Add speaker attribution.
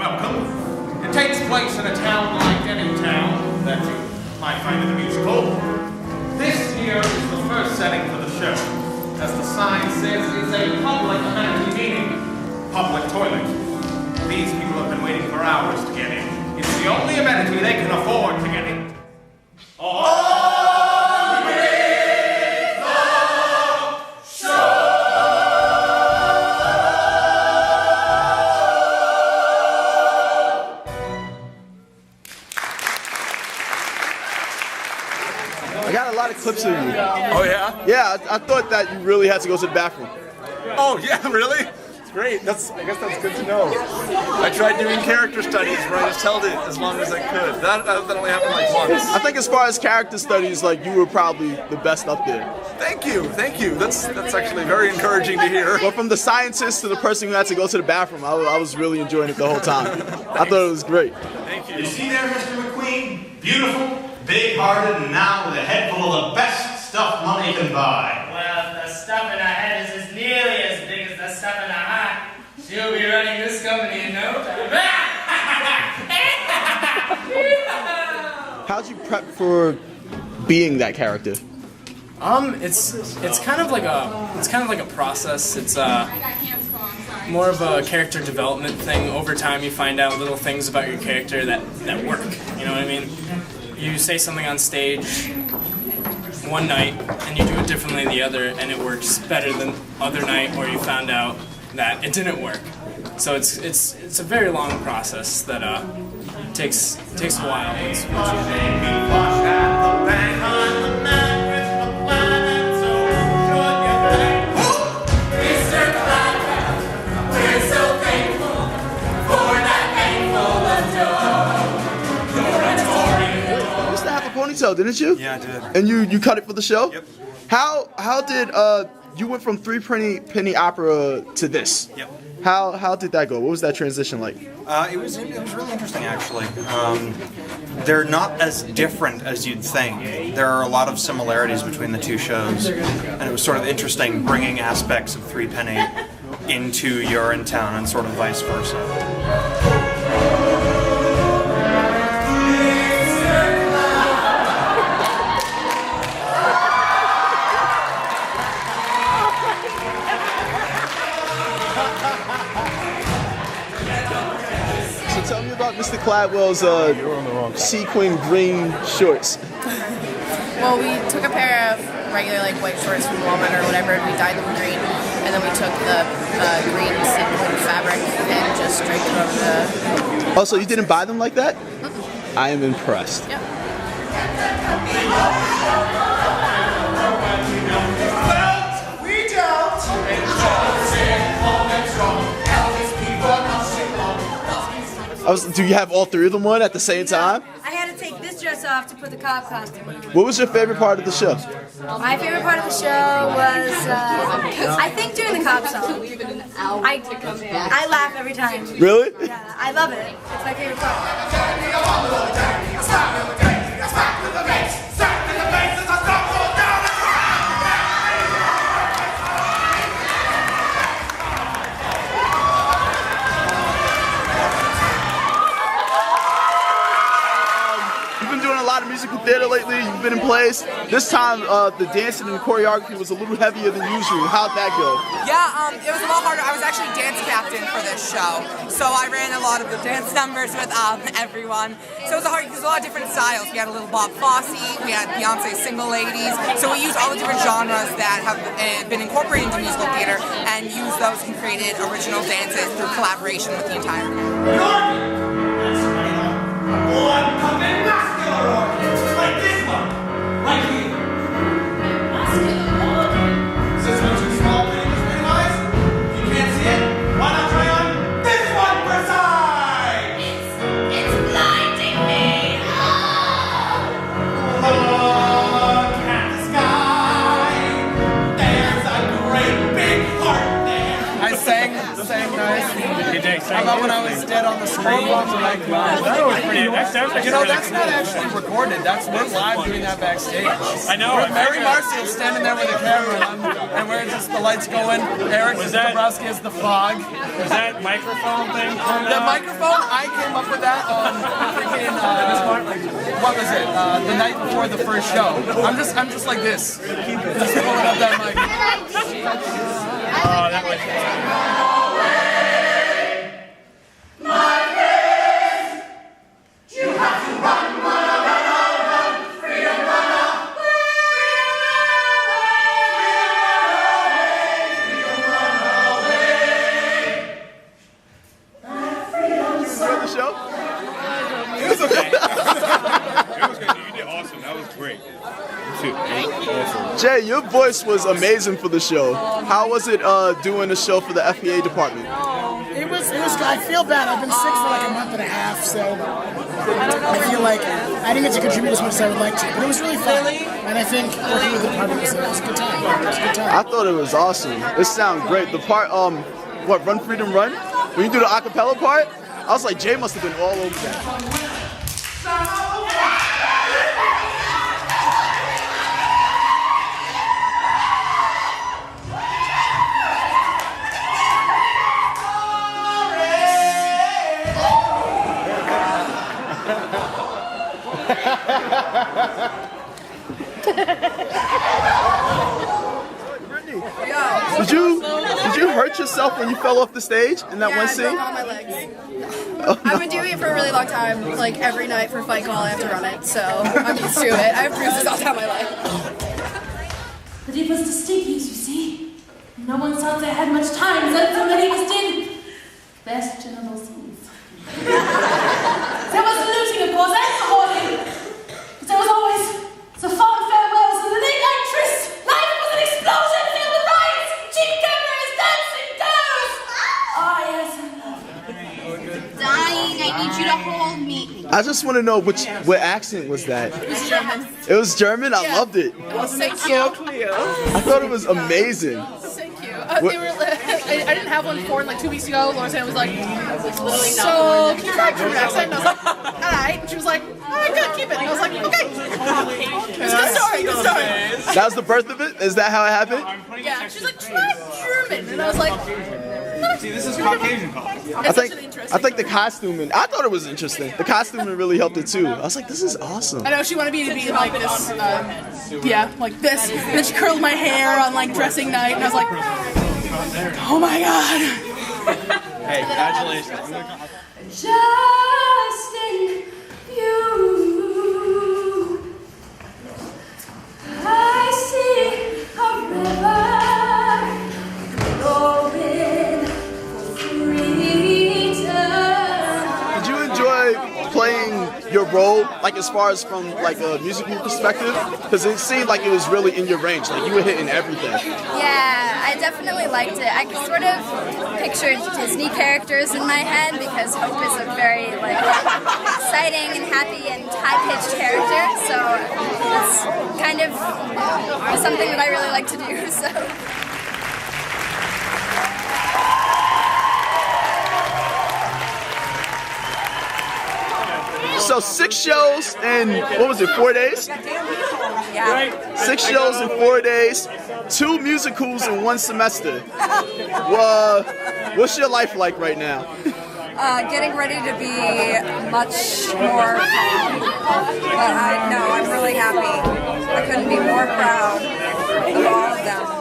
Speaker 1: welcome. It takes place in a town like any town that you might find in a musical. This here is the first setting for the show. As the sign says, it's a public amenity meeting. Public toilet. These people have been waiting for hours to get in. It's the only amenity they can afford to get in.
Speaker 2: I got a lot of clips of you.
Speaker 3: Oh yeah?
Speaker 2: Yeah, I thought that you really had to go to the bathroom.
Speaker 3: Oh yeah, really? It's great. I guess that's good to know. I tried doing character studies where I just held it as long as I could. That only happened like once.
Speaker 2: I think as far as character studies, like you were probably the best up there.
Speaker 3: Thank you. That's actually very encouraging to hear.
Speaker 2: But from the scientist to the person who had to go to the bathroom, I was really enjoying it the whole time. I thought it was great.
Speaker 3: Thank you.
Speaker 4: You see there, Mr. McQueen? Beautiful, big-hearted, and now with a head full of the best stuff money can buy.
Speaker 5: Well, if the stuff in her head is as nearly as big as the stuff in her heart, she'll be running this company in no time.
Speaker 2: How'd you prep for being that character?
Speaker 6: It's kind of like a process. It's more of a character development thing. Over time, you find out little things about your character that work. You know what I mean? You say something on stage one night and you do it differently the other, and it works better than other night, or you found out that it didn't work. So it's a very long process that takes a while.
Speaker 2: Ponytail, didn't you?
Speaker 3: Yeah, I did.
Speaker 2: And you cut it for the show?
Speaker 3: Yep.
Speaker 2: How did you went from three penny opera to this?
Speaker 3: Yep.
Speaker 2: How did that go? What was that transition like?
Speaker 3: It was really interesting actually. They're not as different as you'd think. There are a lot of similarities between the two shows, and it was sort of interesting bringing aspects of Three Penny into Urinetown and sort of vice versa.
Speaker 2: Tell me about Mr. Cladwell's sequin green shorts.
Speaker 7: Well, we took a pair of regular white shorts from Walmart or whatever, and we dyed them green, and then we took the green sequin fabric and just draped it over the...
Speaker 2: Oh, so you didn't buy them like that? I am impressed.
Speaker 7: Yep.
Speaker 2: Do you have all three of them on at the same time?
Speaker 8: I had to take this dress off to put the cop costume on.
Speaker 2: What was your favorite part of the show?
Speaker 8: My favorite part of the show was, I think doing the cop song. I laugh every time.
Speaker 2: Really?
Speaker 8: Yeah, I love it. It's my favorite part.
Speaker 2: Musical theater lately, you've been in plays. This time, the dancing and choreography was a little heavier than usual. How'd that go?
Speaker 9: Yeah, it was a lot harder. I was actually dance captain for this show, so I ran a lot of the dance numbers with everyone. So it was hard because a lot of different styles. We had a little Bob Fosse, we had Beyonce's Single Ladies, so we used all the different genres that have been incorporated into musical theater and used those and created original dances through collaboration with the entire group.
Speaker 4: Like this one, right here. Is this one too small for you, Miss Pennywise? You can't see it? Why not try on this one for size?
Speaker 5: It's blinding me.
Speaker 4: Look at the sky. There's a great big heart there.
Speaker 9: I sang
Speaker 10: sang nice. How about when I was dead on the screen? Like,
Speaker 11: That was pretty. That's
Speaker 10: you know, that's not actually recorded. That's we're live doing that backstage.
Speaker 11: I know.
Speaker 10: Mary Marcy is standing there with a camera, and we're just the lights going. Eric Dabrowski is the fog.
Speaker 11: Was that microphone thing?
Speaker 10: The microphone, I came up with that on freaking, what was it? The night before the first show. I'm just like this. Just pulling up that mic.
Speaker 11: Oh, that was.
Speaker 2: Jay, your voice was amazing for the show. How was it doing the show for the FPA department?
Speaker 12: It was good. I feel bad. I've been sick for like a month and a half, so I feel like I didn't get to contribute as much as I would like to. But it was really fun. And I think working with the department was a good time. It was a good time.
Speaker 2: I thought it was awesome. It sounded great. The part, what, Run Freedom Run? When you do the acapella part, I was like, Jay must have been all over that. Did you hurt yourself when you fell off the stage in that one scene?
Speaker 7: I broke all my legs. I've been doing it for a really long time. Like every night for Fight Call, I have to run it, so I'm used to it. I have bruises all down my leg.
Speaker 13: But it was the stickies, you see. No one thought they had much time, so somebody was doing best general scenes. There was the looting, of course, and the hoarding. But there was always the fond farewells and the late-night trysts. Life was an explosion filled with riots, cheap cameras, dancing girls. Oh, yes, I love it.
Speaker 8: Dying, I need you to hold me.
Speaker 2: I just want to know what accent was that?
Speaker 7: It was German.
Speaker 2: It was German? I loved it.
Speaker 7: It was so cute.
Speaker 2: I thought it was amazing.
Speaker 7: So cute. I didn't have one for like 2 weeks ago. Laura Standley was like, so can you try German accent? And I was like, alright. And she was like, alright, good, keep it. And I was like, okay. It's a good story, good story.
Speaker 2: That was the birth of it? Is that how it happened?
Speaker 7: Yeah, she's like, try German. And I was like,
Speaker 11: see, this is Caucasian culture.
Speaker 2: I think the costuming, I thought it was interesting. The costuming really helped it too. I was like, this is awesome.
Speaker 7: I know she wanted me to be like this, yeah, like this. And then she curled my hair on like dressing night, and I was like, oh my god.
Speaker 11: Hey, congratulations.
Speaker 13: Just in you, I see a river flowing for freedom.
Speaker 2: Did you enjoy playing your role, like as far as from like a musical perspective? Because it seemed like it was really in your range, like you were hitting everything.
Speaker 8: Yeah, I definitely liked it. I sort of pictured Disney characters in my head because Hope is a very like exciting and happy and high-pitched character, so it's kind of something that I really like to do.
Speaker 2: So 6 shows in, what was it, 4 days?
Speaker 8: Yeah.
Speaker 2: 6 shows in 4 days, 2 musicals in 1 semester. What's your life like right now?
Speaker 9: Getting ready to be much more calm. But I'm really happy. I couldn't be more proud of all of them.